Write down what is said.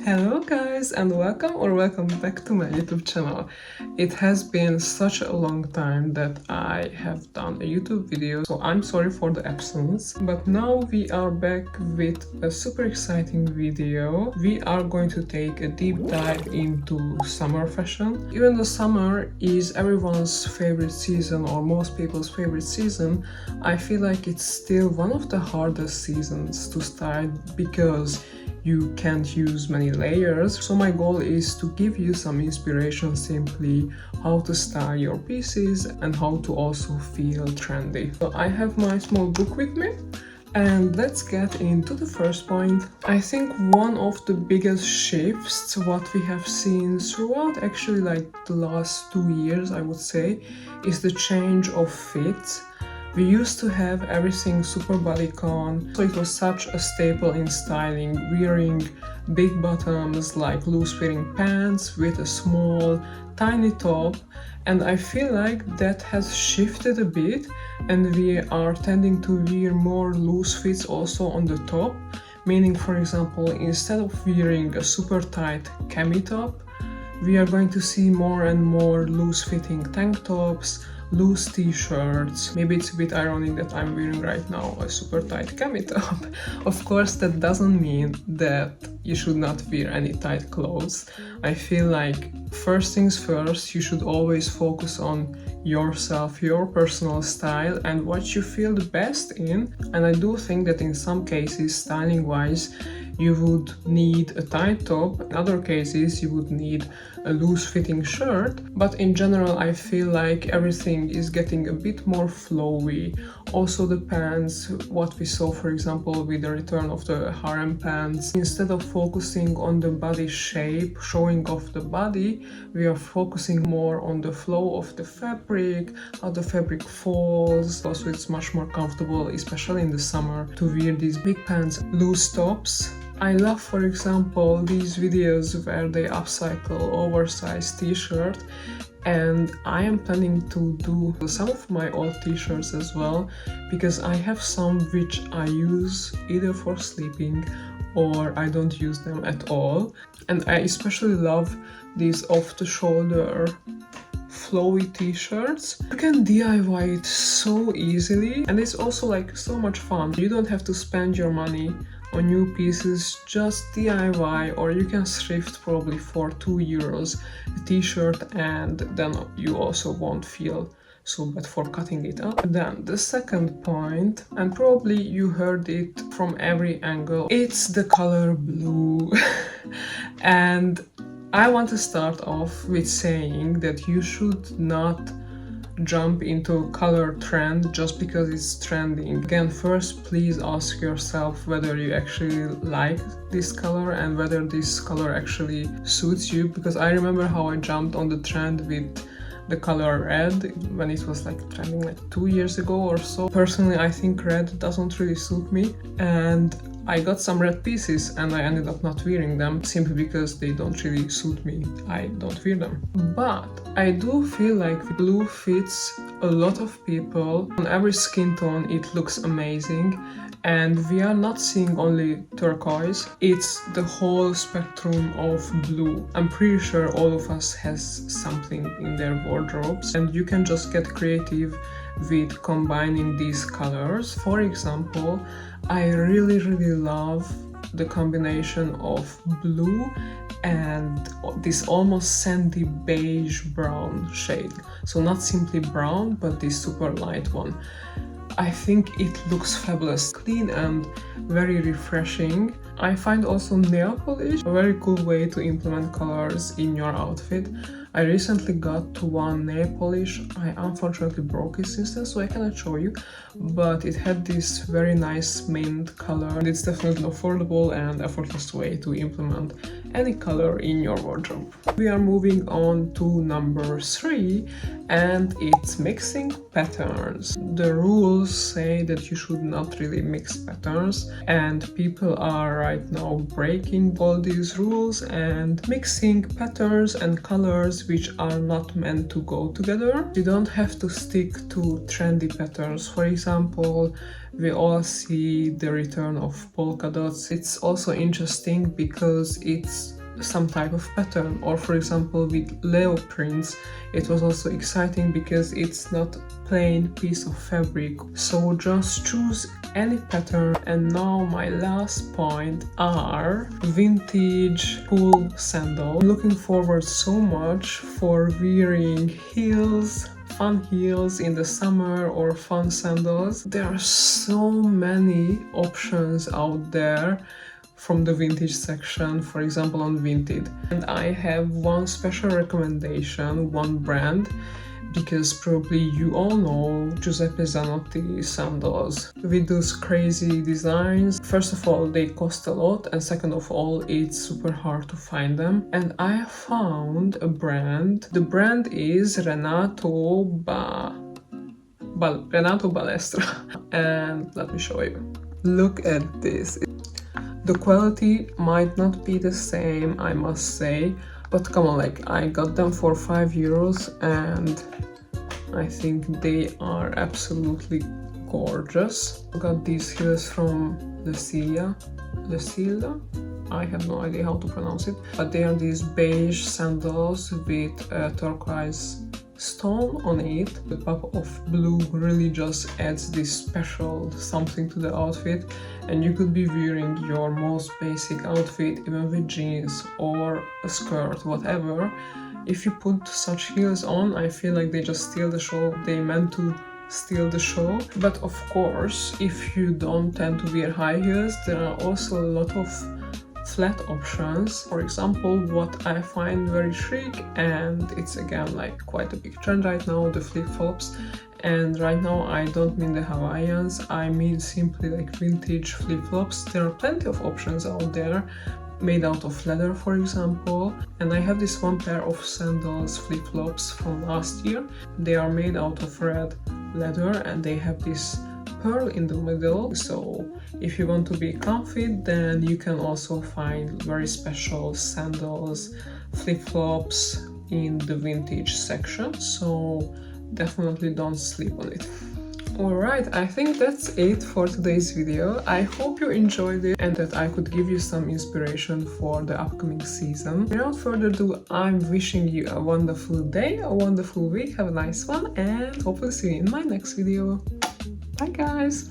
Hello guys and welcome back to my YouTube channel. It has been such a long time that I have done a YouTube video, so I'm sorry for the absence. But now we are back with a super exciting video. We are going to take a deep dive into summer fashion. Even though summer is everyone's favorite season or most people's favorite season, I feel like it's still one of the hardest seasons to style because you can't use many layers. So my goal is to give you some inspiration simply how to style your pieces and how to also feel trendy. So I have my small book with me and let's get into the first point. I think one of the biggest shifts what we have seen throughout actually like the last 2 years, I would say, is the change of fit. We used to have everything super bodycon, so it was such a staple in styling, wearing big bottoms like loose-fitting pants with a small, tiny top, and I feel like that has shifted a bit and we are tending to wear more loose fits also on the top, meaning, for example, instead of wearing a super tight cami top, we are going to see more and more loose-fitting tank tops, loose t-shirts. Maybe it's a bit ironic that I'm wearing right now a super tight cami top. Of course, that doesn't mean that you should not wear any tight clothes. I feel like first things first, you should always focus on yourself, your personal style and what you feel the best in. And I do think that in some cases, styling wise, you would need a tight top. In other cases, you would need a loose-fitting shirt. But in general, I feel like everything is getting a bit more flowy. Also the pants, what we saw, for example, with the return of the harem pants. Instead of focusing on the body shape, showing off the body, we are focusing more on the flow of the fabric, how the fabric falls. Also, it's much more comfortable, especially in the summer, to wear these big pants, loose tops. I love, for example, these videos where they upcycle oversized t-shirt, and I am planning to do some of my old t-shirts as well, because I have some which I use either for sleeping or I don't use them at all. And I especially love these off-the-shoulder flowy t-shirts. You can DIY it so easily and it's also like so much fun. You don't have to spend your money on new pieces, just DIY, or you can thrift probably for €2 a t-shirt and then you also won't feel so bad for cutting it up. Then the second point, and probably you heard it from every angle, it's the color blue. And I want to start off with saying that you should not jump into a color trend just because it's trending. Again, first please ask yourself whether you actually like this color and whether this color actually suits you, because I remember how I jumped on the trend with the color red when it was like trending like 2 years ago or so. Personally, I think red doesn't really suit me, and I got some red pieces and I ended up not wearing them simply because they don't really suit me. I don't wear them. But I do feel like blue fits a lot of people. On every skin tone it looks amazing, and we are not seeing only turquoise, it's the whole spectrum of blue. I'm pretty sure all of us has something in their wardrobes and you can just get creative with combining these colors. For example, I really love the combination of blue and this almost sandy beige brown shade. So not simply brown, but this super light one. I think it looks fabulous, clean and very refreshing. I find also nail polish a very cool way to implement colors in your outfit. I recently got one nail polish. I unfortunately broke it since then, so I cannot show you, but it had this very nice mint color and it's definitely affordable and effortless way to implement any color in your wardrobe. We are moving on to number 3, and it's mixing patterns. The rules say that you should not really mix patterns, and people are right now breaking all these rules and mixing patterns and colors patterns which are not meant to go together. You don't have to stick to trendy patterns. For example, we all see the return of polka dots. It's also interesting because it's some type of pattern. Or for example, with Leo prints, it was also exciting because it's not plain piece of fabric. So just choose any pattern. And now my last point are vintage pull sandals. I'm looking forward so much for wearing heels, fun heels in the summer, or fun sandals. There are so many options out there from the vintage section, for example on Vinted. And I have one special recommendation, one brand, because probably you all know Giuseppe Zanotti sandals with those crazy designs. First of all, they cost a lot, and second of all, it's super hard to find them. And I found a brand. The brand is Renato Balestra. And let me show you. Look at this. The quality might not be the same, I must say, but come on, like, I got them for €5 and I think they are absolutely gorgeous. I got these heels from Lucilla. I have no idea how to pronounce it, but they are these beige sandals with a turquoise stone on it. The pop of blue really just adds this special something to the outfit, and you could be wearing your most basic outfit even with jeans or a skirt, whatever. If you put such heels on, I feel like they just steal the show. They meant to steal the show. But of course, if you don't tend to wear high heels, there are also a lot of flat options. For example, what I find very chic, and it's again like quite a big trend right now, the flip-flops. And right now I don't mean the Hawaiians, I mean simply like vintage flip-flops. There are plenty of options out there made out of leather, for example. And I have this one pair of sandals flip-flops from last year. They are made out of red leather and they have this pearl in the middle. So if you want to be comfy, then you can also find very special sandals, flip-flops in the vintage section. So definitely don't sleep on it. Alright, I think that's it for today's video. I hope you enjoyed it and that I could give you some inspiration for the upcoming season. Without further ado, I'm wishing you a wonderful day, a wonderful week, have a nice one, and hopefully see you in my next video. Bye guys!